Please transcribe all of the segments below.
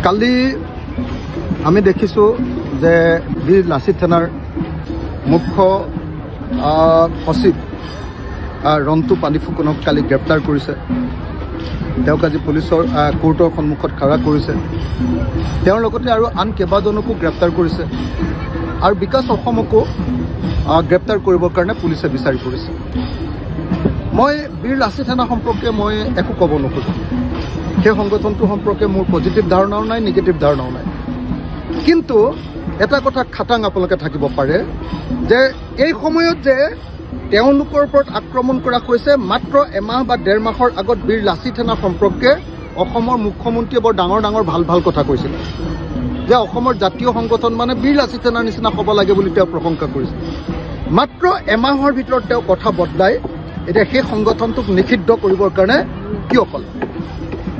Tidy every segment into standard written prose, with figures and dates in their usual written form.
কালি আমি দেখিছোঁ যে বীৰ লাচিত থানাৰ মুখ্য সচিব ৰন্তু পানীফুকনক কালি গ্ৰেপ্তাৰ কৰিছে। তেওঁক আজি পুলিচৰ কোৰ্টৰ সন্মুখত খাৰা কৰিছে। তেওঁৰ লগতে আৰু আন কেইবাজনকো গ্ৰেপ্তাৰ কৰিছে আৰু বিকাশ অসমকো গ্ৰেপ্তাৰ কৰিবৰ কাৰণে পুলিচে বিচাৰি ফুৰিছে। মই বীৰ লাচিত থানা সম্পৰ্কে মই একো ক'ব নোখোজোঁ। সেই সংগঠনটো সম্পৰ্কে মোৰ পজিটিভ ধাৰণাও নাই, নিগেটিভ ধাৰণাও নাই। কিন্তু এটা কথা খাটাং আপোনালোকে থাকিব পাৰে যে এই সময়ত যে তেওঁলোকৰ ওপৰত আক্ৰমণ কৰা হৈছে, মাত্ৰ এমাহ বা ডেৰ মাহৰ আগত বীৰ লাচিত থানা সম্পৰ্কে অসমৰ মুখ্যমন্ত্ৰীয়ে বৰ ডাঙৰ ডাঙৰ ভাল ভাল কথা কৈছিলে যে অসমৰ জাতীয় সংগঠন মানে বীৰ লাচিত থানাৰ নিচিনা হ'ব লাগে বুলি তেওঁ প্ৰশংসা কৰিছিল। মাত্ৰ এমাহৰ ভিতৰত তেওঁ কথা বদলাই এতিয়া সেই সংগঠনটোক নিষিদ্ধ কৰিবৰ কাৰণে কিয় ক'লে?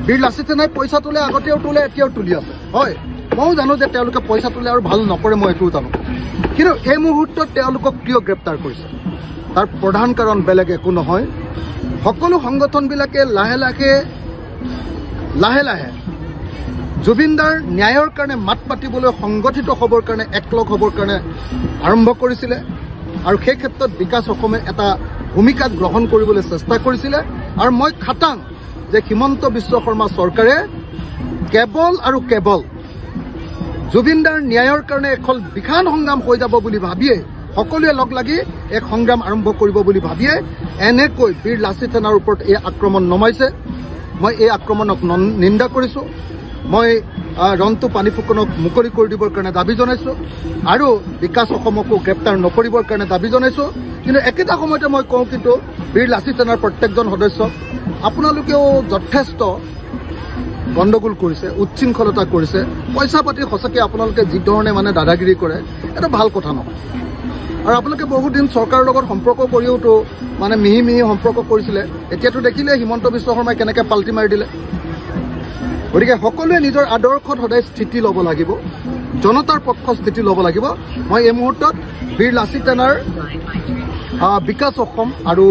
বীৰ লাচিত থানাই পইচা তোলে, আগতেও তোলে, এতিয়াও তুলি আছে। হয়, ময়ো জানো যে তেওঁলোকে পইচা তোলে আৰু ভাল নকৰে, মই এইটোও জানো। কিন্তু এই মুহূৰ্তত তেওঁলোকক কিয় গ্ৰেপ্তাৰ কৰিছে তাৰ প্ৰধান কাৰণ বেলেগ একো নহয়। সকলো সংগঠনবিলাকে লাহে লাহে জুবিন দাৰ ন্যায়ৰ কাৰণে মাত পাতিবলৈ সংগঠিত হ'বৰ কাৰণে একলগ হ'বৰ কাৰণে আৰম্ভ কৰিছিলে আৰু সেই ক্ষেত্ৰত বিকাশ অসমে এটা ভূমিকা গ্ৰহণ কৰিবলৈ চেষ্টা কৰিছিলে। আৰু মই খাটাং যে হিমন্ত বিশ্ব শৰ্মা চৰকাৰে কেৱল আৰু কেৱল জুবিন দাৰ ন্যায়ৰ কাৰণে এখন বিশাল সংগ্ৰাম হৈ যাব বুলি ভাবিয়ে, সকলোৱে লগ লাগি এক সংগ্ৰাম আৰম্ভ কৰিব বুলি ভাবিয়ে এনেকৈ বীৰ লাচিত থানাৰ ওপৰত এই আক্ৰমণ নমাইছে। মই এই আক্ৰমণক নিন্দা কৰিছোঁ। মই ৰন্তু পানীফুকনক মুকলি কৰি দিবৰ কাৰণে দাবী জনাইছোঁ আৰু বিকাশ অসমকো গ্ৰেপ্তাৰ নকৰিবৰ কাৰণে দাবী জনাইছোঁ। কিন্তু একেটা সময়তে মই কওঁ, কিন্তু বীৰ লাচিত থানাৰ প্ৰত্যেকজন সদস্যক আপোনালোকেও যথেষ্ট গণ্ডগোল কৰিছে, উচ্ছৃংখলতা কৰিছে, পইচা পাতি সঁচাকৈ আপোনালোকে যিধৰণে মানে দাদাগিৰি কৰে, এইটো ভাল কথা নহয়। আৰু আপোনালোকে বহুদিন চৰকাৰৰ লগত সম্পৰ্ক কৰিওতো মানে মিহি সম্পৰ্ক কৰিছিলে। এতিয়াতো দেখিলে হিমন্ত বিশ্ব শৰ্মাই কেনেকৈ পাল্টি মাৰি দিলে। গতিকে সকলোৱে নিজৰ আদৰ্শত সদায় স্থিতি ল'ব লাগিব, জনতাৰ পক্ষ স্থিতি ল'ব লাগিব। মই এই মুহূৰ্তত বীৰ লাচিত থানাৰ বিকাশ অসম আৰু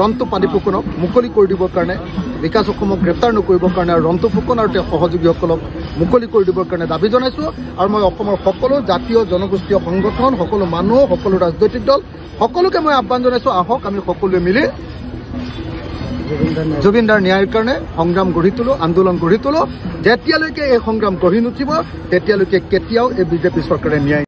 ৰন্তু পানীফুকনক মুকলি কৰি দিবৰ কাৰণে, বিকাশ অসমক গ্ৰেপ্তাৰ নকৰিবৰ কাৰণে আৰু ৰন্তু ফুকন আৰু তেওঁৰ সহযোগীসকলক মুকলি কৰি দিবৰ কাৰণে দাবী জনাইছোঁ। আৰু মই অসমৰ সকলো জাতীয় জনগোষ্ঠীয় সংগঠন, সকলো মানুহ, সকলো ৰাজনৈতিক দল, সকলোকে মই আহ্বান জনাইছোঁ, আহক আমি সকলোৱে মিলি জুবিন দাৰ ন্যায়ৰ কাৰণে সংগ্ৰাম গঢ়ি তোলো, আন্দোলন গঢ়ি তোলো। যেতিয়ালৈকে এই সংগ্ৰাম গঢ়ি নুঠিব তেতিয়ালৈকে কেতিয়াও এই বিজেপি চৰকাৰে ন্যায়